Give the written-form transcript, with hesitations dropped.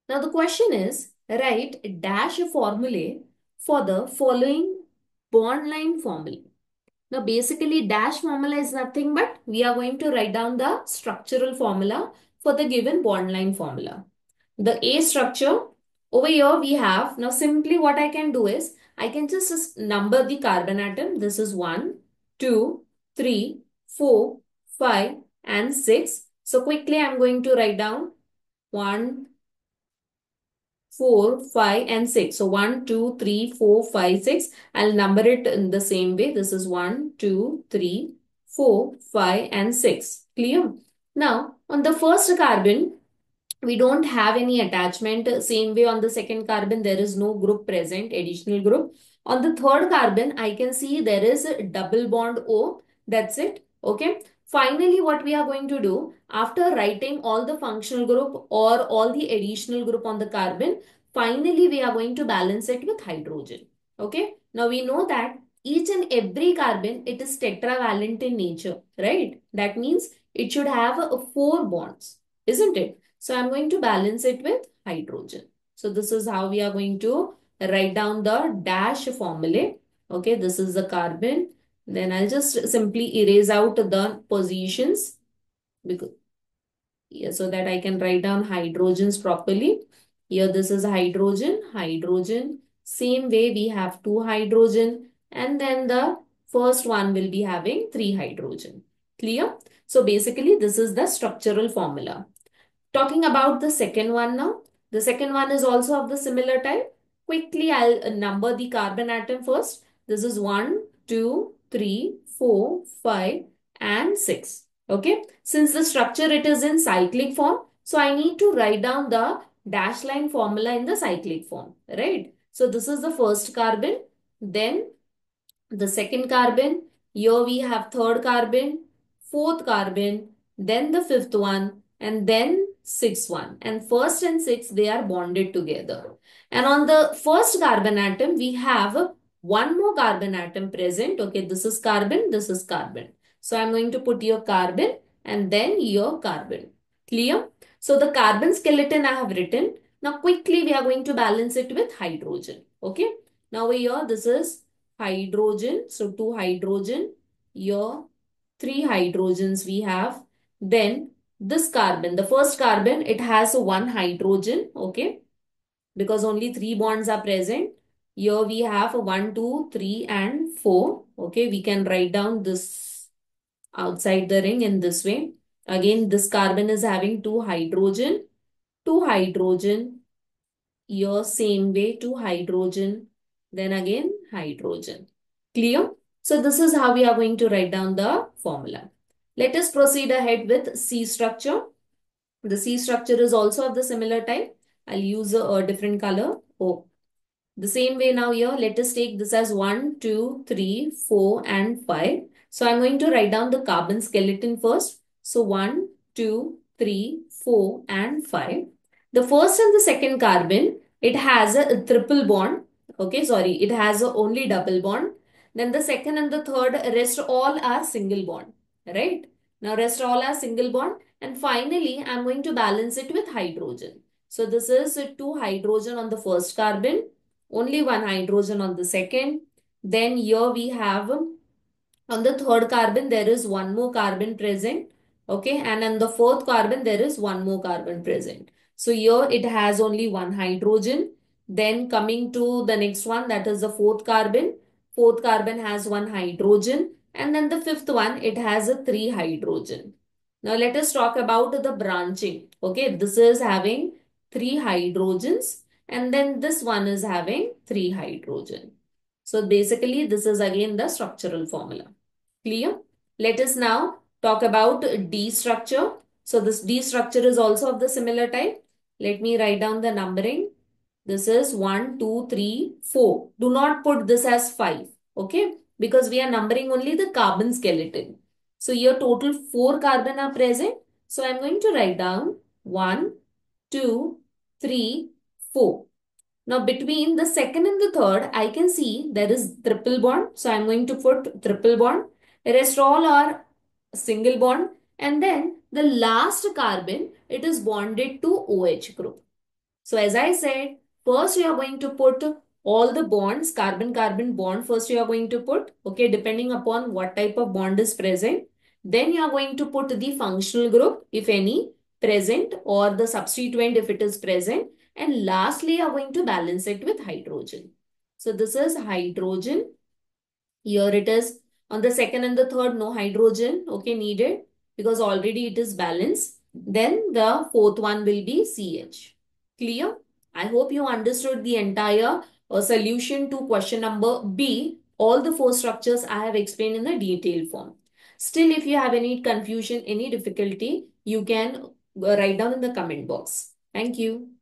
Now the question is, write dash formulae for the following bond line formula. Now basically dash formula is nothing but we are going to write down the structural formula for the given bond line formula. The A structure over here we have, now simply what I can do is I can just number the carbon atom. This is 1, 2, 3, 4, 5 and 6. So quickly I'm going to write down 1, 4, 5 and 6. So 1, 2, 3, 4, 5, 6. I'll number it in the same way. This is 1, 2, 3, 4, 5 and 6. Clear? Now on the first carbon, we don't have any attachment. Same way on the second carbon, there is no group present, additional group. On the third carbon, I can see there is a double bond O. That's it. Okay. Finally, what we are going to do, after writing all the functional group or all the additional group on the carbon, finally we are going to balance it with hydrogen. Okay. Now we know that each and every carbon, it is tetravalent in nature, right? That means it should have four bonds, isn't it? So I'm going to balance it with hydrogen. So this is how we are going to write down the dash formulae. Okay, this is the carbon. Then I'll just simply erase out the positions because yeah, so that I can write down hydrogens properly. Here this is hydrogen, hydrogen. Same way we have two hydrogen and then the first one will be having three hydrogen. Clear? So basically this is the structural formula. Talking about the second one now. The second one is also of the similar type. Quickly, I'll number the carbon atom first. This is 1, 2, 3, 4, 5 and 6. Okay. Since the structure it is in cyclic form, so I need to write down the dash line formula in the cyclic form. Right. So this is the first carbon. Then the second carbon. Here we have third carbon, fourth carbon, then the fifth one, and then sixth one. And first and sixth, they are bonded together. And on the first carbon atom, we have one more carbon atom present. Okay, this is carbon, this is carbon. So I'm going to put your carbon and then your carbon. Clear? So the carbon skeleton I have written. Now quickly we are going to balance it with hydrogen. Okay. Now here this is hydrogen. So two hydrogen. Here three hydrogens we have. Then this carbon, the first carbon, it has one hydrogen. Okay. Because only three bonds are present. Here we have 1, 2, 3 and 4. Okay. We can write down this outside the ring in this way. Again, this carbon is having two hydrogen, here same way, two hydrogen, then again hydrogen. Clear? So this is how we are going to write down the formula. Let us proceed ahead with C structure. The C structure is also of the similar type. I'll use a different color. Oh, the same way now here, let us take this as 1, 2, 3, 4 and 5. So I'm going to write down the carbon skeleton first. So 1, 2, 3, 4 and 5. The first and the second carbon, it has a triple bond. Okay, sorry, it has a only double bond. Then the second and the third, rest all are single bond. Right? Now rest all are single bond. And finally, I'm going to balance it with hydrogen. So this is two hydrogen on the first carbon, only one hydrogen on the second. Then here we have on the third carbon, there is one more carbon present. Okay. And on the fourth carbon, there is one more carbon present. So here it has only one hydrogen. Then coming to the next one, that is the fourth carbon. Fourth carbon has one hydrogen. And then the fifth one, it has a three hydrogen. Now let us talk about the branching. Okay. This is having three hydrogens. And then this one is having three hydrogen. So basically, this is again the structural formula. Clear? Let us now talk about D structure. So this D structure is also of the similar type. Let me write down the numbering. This is 1, 2, 3, 4. Do not put this as 5. Okay? Because we are numbering only the carbon skeleton. So here total 4 carbon are present. So I am going to write down 1, 2, 3, 4. Now between the second and the third, I can see there is triple bond. So I'm going to put triple bond. The rest all are single bond. And then the last carbon, it is bonded to OH group. So as I said, first you are going to put all the bonds, carbon-carbon bond, first you are going to put, okay, depending upon what type of bond is present. Then you are going to put the functional group, if any, present, or the substituent if it is present. And lastly, you are going to balance it with hydrogen. So this is hydrogen. Here it is on the second and the third, no hydrogen, okay, needed because already it is balanced. Then the fourth one will be CH. Clear? I hope you understood the entire solution to question number B. All the four structures I have explained in the detailed form. Still, if you have any confusion, any difficulty, you can write down in the comment box. Thank you.